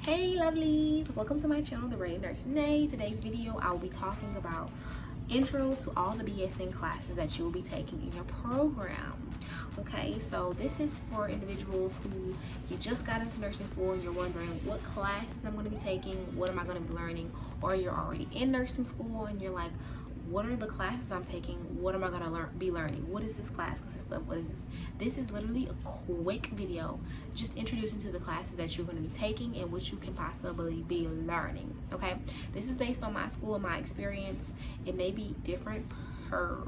Hey lovelies, welcome to my channel, The Reigning Nurse. Today, today's video, I will be talking about intro to all the BSN classes that you will be taking in your program. Okay, so this is for individuals who you just got into nursing school and you're wondering what classes I'm going to be taking, what am I going to be learning, or you're already in nursing school and you're like, what are the classes I'm taking? What am I going to be learning? What is this class consist of? What is this? This is literally a quick video just introducing to the classes that you're going to be taking and what you can possibly be learning. Okay, this is based on my school and my experience. It may be different per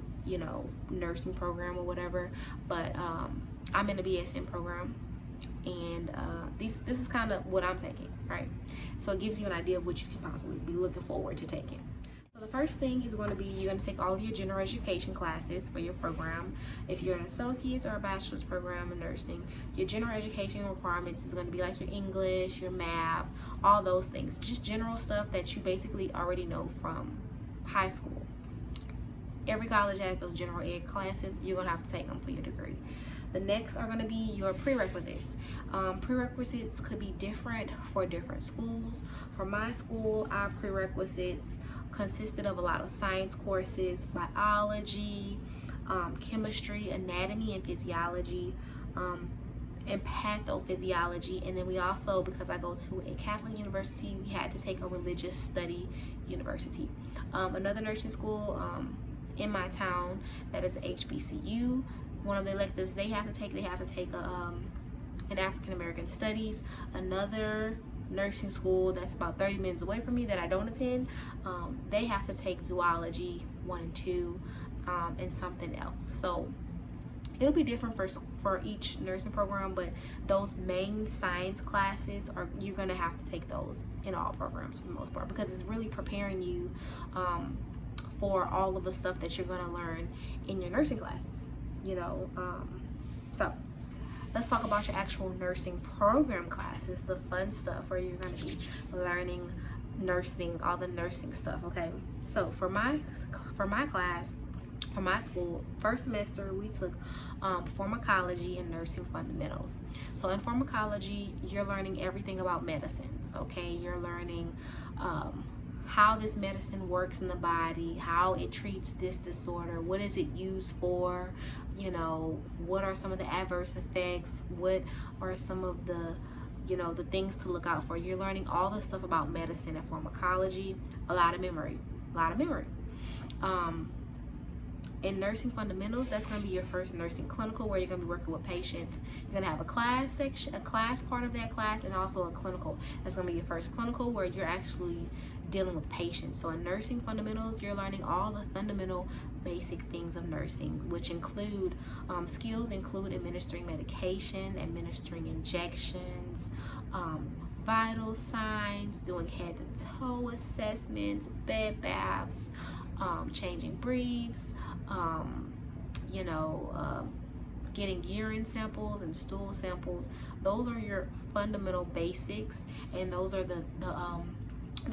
nursing program or whatever, but I'm in a BSN program, and this is kind of what I'm taking, right? So it gives you an idea of what you can possibly be looking forward to taking. So the first thing is going to be, you're going to take all of your general education classes for your program. If you're an associate's or a bachelor's program in nursing, your general education requirements is going to be like your English, your math, all those things. Just general stuff that you basically already know from high school. Every college has those general ed classes. You're going to have to take them for your degree. The next are going to be your prerequisites. Prerequisites could be different for different schools. For my school, our prerequisites consisted of a lot of science courses, biology, chemistry, anatomy and physiology, and pathophysiology. And then we also, because I go to a Catholic university, we had to take a religious study university. Another nursing school in my town that is HBCU, one of the electives they have to take an African American studies. Another nursing school that's about 30 minutes away from me that I don't attend, they have to take zoology 1 and 2 and something else. So it'll be different for each nursing program, but those main science classes you're gonna have to take those in all programs for the most part, because it's really preparing you for all of the stuff that you're gonna learn in your nursing classes. So let's talk about your actual nursing program classes, the fun stuff where you're going to be learning nursing, all the nursing stuff. Okay, so for my class, for my school, first semester we took pharmacology and nursing fundamentals. So in pharmacology, you're learning everything about medicines. Okay, you're learning how this medicine works in the body, how it treats this disorder, what is it used for, what are some of the adverse effects, what are some of the the things to look out for. You're learning all the stuff about medicine and pharmacology. A lot of memory. In nursing fundamentals, that's going to be your first nursing clinical, where you're going to be working with patients. You're going to have a class section, a class part of that class, and also a clinical. That's going to be your first clinical, where you're actually dealing with patients. So in nursing fundamentals, you're learning all the fundamental basic things of nursing, which include skills include administering medication, administering injections, vital signs, doing head to toe assessments, bed baths, changing briefs, getting urine samples and stool samples. Those are your fundamental basics, and those are the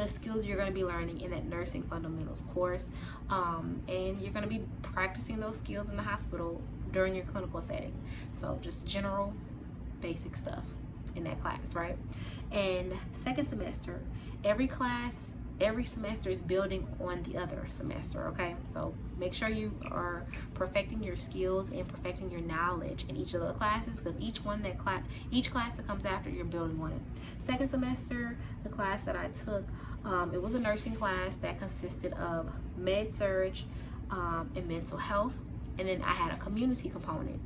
skills you're going to be learning in that nursing fundamentals course, and you're going to be practicing those skills in the hospital during your clinical setting. So just general basic stuff in that class, right? And second semester, every semester is building on the other semester. Okay, so make sure you are perfecting your skills and perfecting your knowledge in each of the classes, because each class that comes after, you're building on it. Second semester, the class that I took, it was a nursing class that consisted of med surg and mental health, and then I had a community component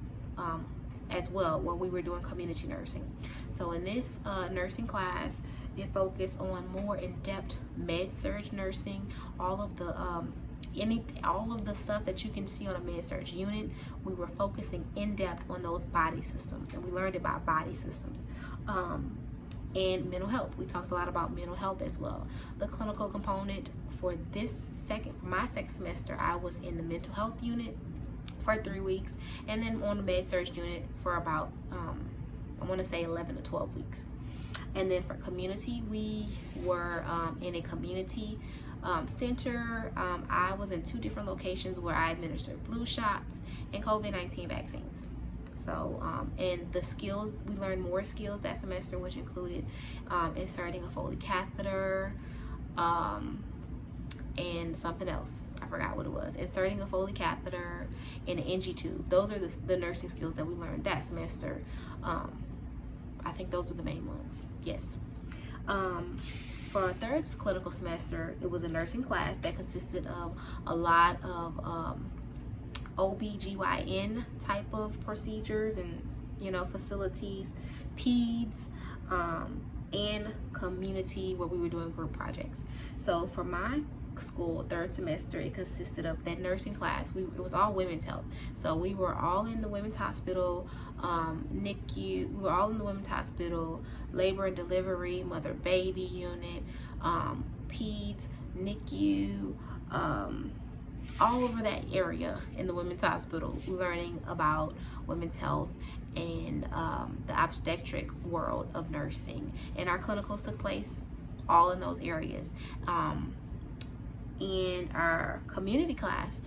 as well, where we were doing community nursing. So in this nursing class, it focused on more in-depth med surg nursing, all of the stuff that you can see on a med surg unit. We were focusing in depth on those body systems, and we learned about body systems. And mental health, we talked a lot about mental health as well. The clinical component for my second semester, I was in the mental health unit for 3 weeks, and then on the med surg unit for about I want to say 11 to 12 weeks. And then for community, we were in a community center. I was in 2 different locations where I administered flu shots and COVID-19 vaccines. So and the skills, we learned more skills that semester, which included inserting a Foley catheter, and something else, I forgot what it was, inserting a Foley catheter and an NG tube. Those are the nursing skills that we learned that semester. I think those are the main ones. Yes. For our third clinical semester, it was a nursing class that consisted of a lot of OBGYN type of procedures and, you know, facilities, peds, and community, where we were doing group projects. So for my school third semester, it consisted of that nursing class. It was all women's health, so we were all in the women's hospital, NICU, we were all in the women's hospital, labor and delivery, mother baby unit, peds, NICU, all over that area in the women's hospital, learning about women's health and the obstetric world of nursing. And our clinicals took place all in those areas. In our community class,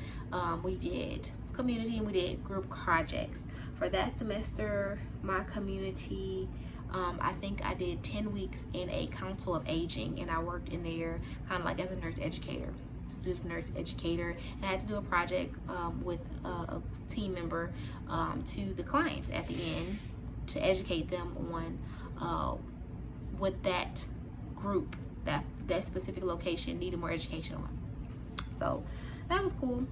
we did community and we did group projects. For that semester, my community, I think I did 10 weeks in a council of aging, and I worked in there kind of like as a nurse educator, student nurse educator, and I had to do a project with a team member to the clients at the end to educate them on what that group, that specific location needed more education on. So that was cool,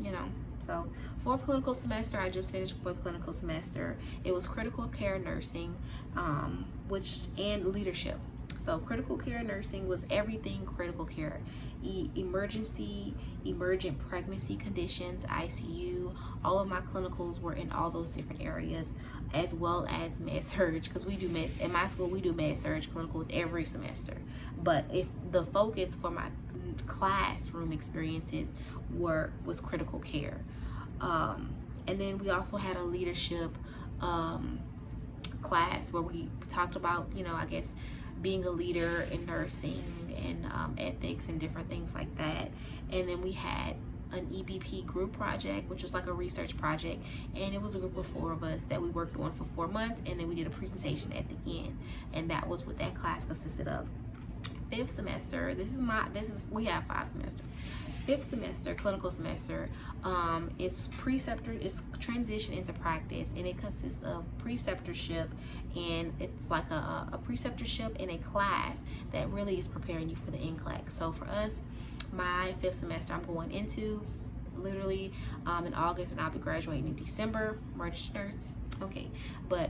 you know. So fourth clinical semester, I just finished fourth clinical semester. It was critical care nursing, and leadership. So critical care nursing was everything critical care, emergency, emergent pregnancy conditions, ICU. All of my clinicals were in all those different areas, as well as med surg, because we do med, in my school we do med surg clinicals every semester. But if the focus for my classroom experiences was critical care. And then we also had a leadership class where we talked about, you know, I guess being a leader in nursing and ethics and different things like that. And then we had an EBP group project, which was like a research project, and it was a group of 4 of us that we worked on for 4 months, and then we did a presentation at the end, and that was what that class consisted of. Fifth semester, we have 5 semesters. Fifth semester, clinical semester, is transition into practice, and it consists of preceptorship, and it's like a preceptorship in a class that really is preparing you for the NCLEX. So for us, my 5th semester, I'm going into literally in August, and I'll be graduating in December, registered nurse. Okay, but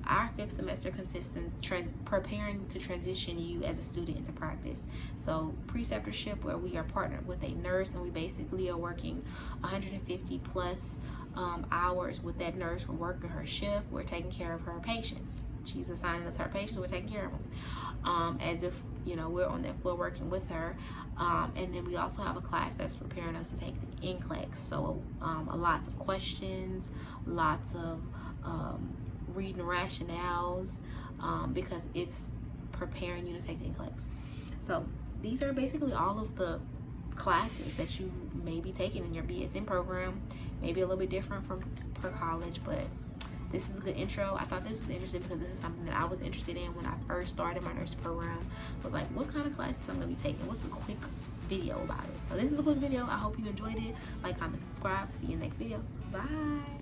our 5th semester consists in preparing to transition you as a student into practice. So preceptorship, where we are partnered with a nurse, and we basically are working 150 plus hours with that nurse. We're working her shift, we're taking care of her patients. She's assigning us her patients, we're taking care of them, as if, you know, we're on that floor working with her. And then we also have a class that's preparing us to take the NCLEX. So lots of questions, lots of reading rationales, because it's preparing you to take the NCLEX. So these are basically all of the classes that you may be taking in your BSN program. Maybe a little bit different from per college, but this is a good intro. I thought this was interesting because this is something that I was interested in when I first started my nursing program. I was like, what kind of classes I'm gonna be taking? What's a quick video about it? So this is a quick video. I hope you enjoyed it. Like, comment, subscribe. See you in the next video. Bye.